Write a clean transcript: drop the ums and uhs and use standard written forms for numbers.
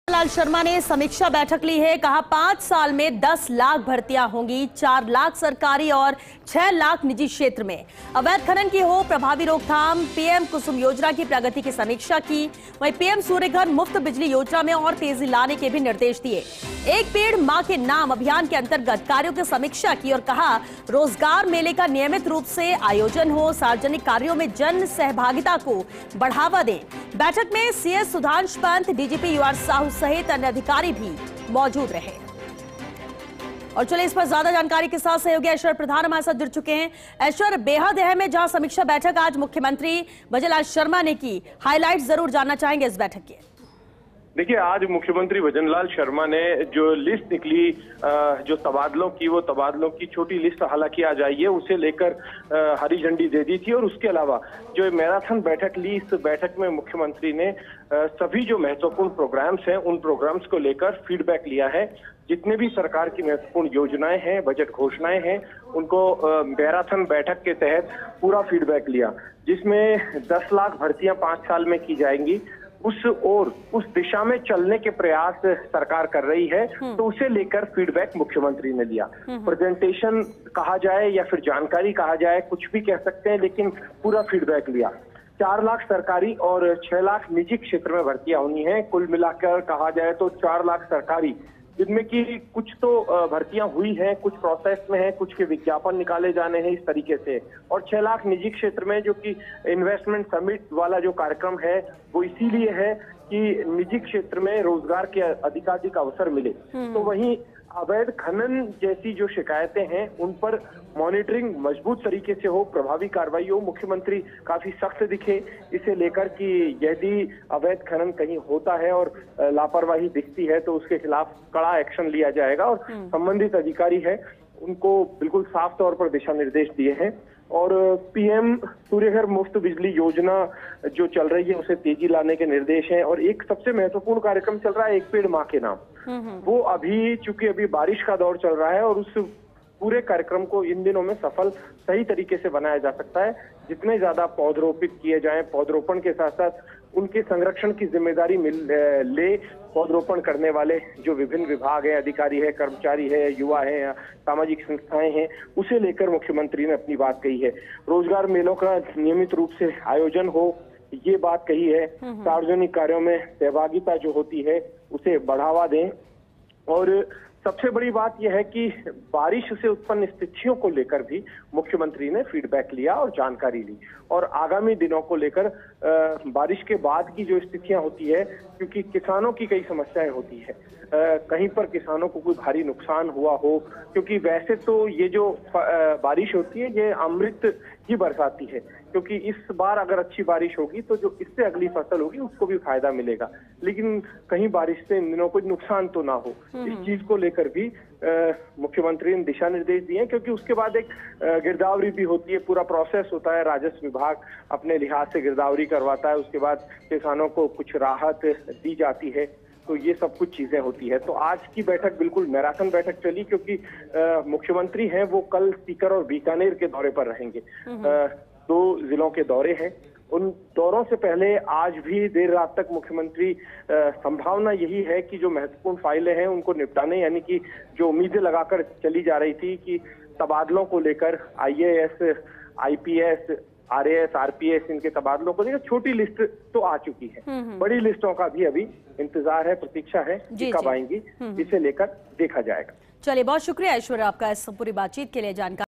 लाल शर्मा ने समीक्षा बैठक ली है। कहा 5 साल में 10 लाख भर्तियां होंगी, 4 लाख सरकारी और 6 लाख निजी क्षेत्र में। अवैध खनन की हो प्रभावी रोकथाम। पीएम कुसुम योजना की प्रगति की समीक्षा की। वहीं पीएम सूर्य घर मुफ्त बिजली योजना में और तेजी लाने के भी निर्देश दिए। एक पेड़ मां के नाम अभियान के अंतर्गत कार्यों की समीक्षा की और कहा रोजगार मेले का नियमित रूप से आयोजन हो, सार्वजनिक कार्यों में जन सहभागिता को बढ़ावा दें। बैठक में CS Sudhansh Pant, DGP UR Sahu सहित अन्य अधिकारी भी मौजूद रहे। और चलिए इस पर ज्यादा जानकारी के साथ सहयोगी ऐश्वर्य प्रधान हमारे साथ जुड़ चुके हैं। ऐश्वर्य, बेहद अहम है जहां समीक्षा बैठक आज मुख्यमंत्री भजनलाल शर्मा ने की, हाईलाइट जरूर जानना चाहेंगे इस बैठक के। देखिए, आज मुख्यमंत्री भजनलाल शर्मा ने जो लिस्ट निकली, जो तबादलों की, वो तबादलों की छोटी लिस्ट हालांकि आज आई है, उसे लेकर हरी झंडी दे दी थी। और उसके अलावा जो मैराथन बैठक ली, इस बैठक में मुख्यमंत्री ने सभी जो महत्वपूर्ण प्रोग्राम्स हैं उन प्रोग्राम्स को लेकर फीडबैक लिया है। जितने भी सरकार की महत्वपूर्ण योजनाएं हैं, बजट घोषणाएं हैं, उनको मैराथन बैठक के तहत पूरा फीडबैक लिया, जिसमें 10 लाख भर्तियां 5 साल में की जाएंगी। उस दिशा में चलने के प्रयास सरकार कर रही है, तो उसे लेकर फीडबैक मुख्यमंत्री ने लिया। प्रेजेंटेशन कहा जाए या फिर जानकारी कहा जाए, कुछ भी कह सकते हैं, लेकिन पूरा फीडबैक लिया। 4 लाख सरकारी और 6 लाख निजी क्षेत्र में भर्तियां होनी है। कुल मिलाकर कहा जाए तो 4 लाख सरकारी, जिनमें कि कुछ तो भर्तियां हुई हैं, कुछ प्रोसेस में है, कुछ के विज्ञापन निकाले जाने हैं, इस तरीके से। और 6 लाख निजी क्षेत्र में, जो कि इन्वेस्टमेंट समिट वाला जो कार्यक्रम है, वो इसीलिए है कि निजी क्षेत्र में रोजगार के अधिकाधिक अवसर मिले। तो वहीं अवैध खनन जैसी जो शिकायतें हैं उन पर मॉनिटरिंग मजबूत तरीके से हो, प्रभावी कार्रवाई हो। मुख्यमंत्री काफी सख्त दिखे इसे लेकर कि यदि अवैध खनन कहीं होता है और लापरवाही दिखती है तो उसके खिलाफ कड़ा एक्शन लिया जाएगा। और संबंधित अधिकारी है उनको बिल्कुल साफ तौर पर दिशा निर्देश दिए हैं। और पीएम सूर्य घर मुफ्त बिजली योजना जो चल रही है उसे तेजी लाने के निर्देश हैं। और एक सबसे महत्वपूर्ण कार्यक्रम चल रहा है, एक पेड़ मां के नाम। वो अभी, चूंकि अभी बारिश का दौर चल रहा है और उस पूरे कार्यक्रम को इन दिनों में सफल सही तरीके से बनाया जा सकता है। जितने ज्यादा पौधरोपित किए जाएं, पौधरोपण के साथ साथ उनके संरक्षण की जिम्मेदारी ले पौधरोपण करने वाले जो विभिन्न विभाग हैं, अधिकारी है, कर्मचारी है, युवा है या सामाजिक संस्थाएं हैं, उसे लेकर मुख्यमंत्री ने अपनी बात कही है। रोजगार मेलों का नियमित रूप से आयोजन हो, ये बात कही है। सार्वजनिक कार्यों में सहभागिता जो होती है उसे बढ़ावा दें। और सबसे बड़ी बात यह है कि बारिश से उत्पन्न स्थितियों को लेकर भी मुख्यमंत्री ने फीडबैक लिया और जानकारी ली। और आगामी दिनों को लेकर बारिश के बाद की जो स्थितियां होती है, क्योंकि किसानों की कई समस्याएं होती है, कहीं पर किसानों को कोई भारी नुकसान हुआ हो, क्योंकि वैसे तो ये जो बारिश होती है ये अमृत ही बरसाती है, क्योंकि इस बार अगर अच्छी बारिश होगी तो जो इससे अगली फसल होगी उसको भी फायदा मिलेगा। लेकिन कहीं बारिश से इन दिनों कोई नुकसान तो ना हो, इस चीज को लेकर भी मुख्यमंत्री ने दिशा निर्देश दिए हैं। क्योंकि उसके बाद एक गिरदावरी भी होती है, पूरा प्रोसेस होता है, राजस्व विभाग अपने लिहाज से गिरदावरी करवाता है, उसके बाद किसानों को कुछ राहत दी जाती है। तो ये सब कुछ चीजें होती है। तो आज की बैठक बिल्कुल मैराथन बैठक चली, क्योंकि मुख्यमंत्री हैं वो कल सीकर और बीकानेर के दौरे पर रहेंगे। 2 जिलों के दौरे हैं। उन दौरों से पहले आज भी देर रात तक मुख्यमंत्री, संभावना यही है कि जो महत्वपूर्ण फाइलें हैं उनको निपटाने, यानी कि जो उम्मीदें लगाकर चली जा रही थी कि तबादलों को लेकर IAS, IPS, RAS, RPS, इनके तबादलों को लेकर छोटी लिस्ट तो आ चुकी है। बड़ी लिस्टों का भी अभी इंतजार है, प्रतीक्षा है कि कब आएंगी, इसे लेकर देखा जाएगा। चलिए, बहुत शुक्रिया ऐश्वर्य आपका इस पूरी बातचीत के लिए जानकारी।